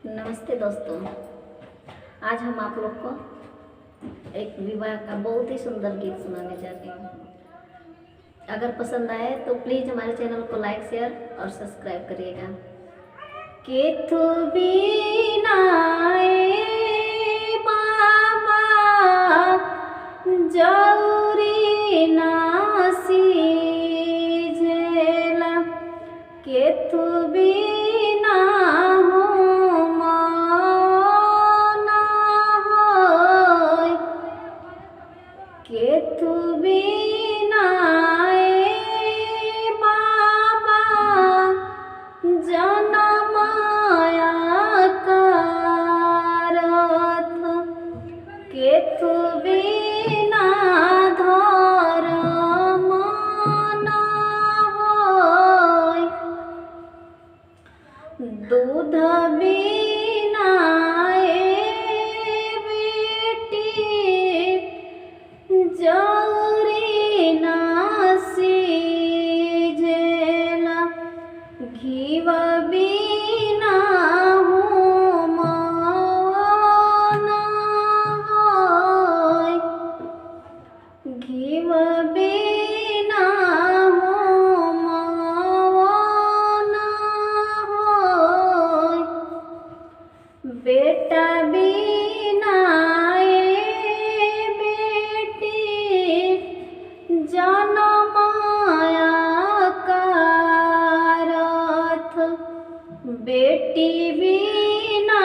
नमस्ते दोस्तों। आज हम आप लोग को एक विवाह का बहुत ही सुंदर गीत सुनाने जा रही हूँ। अगर पसंद आए तो प्लीज़ हमारे चैनल को लाइक, शेयर और सब्सक्राइब करिएगा। केथु बीनाए बाबा जौरी नासी झेला, केथु बीना हो मना होय, केथु बीना बाबा जनमाया कारथ, केथु बीना धर्म न होय, दूध बीना बेटी जौरी नासी झेला, घीव बीना होम न होय, घीव बीना होम न होय, बेटा बीना बेटी जनमाया कारथ, बेटी बीना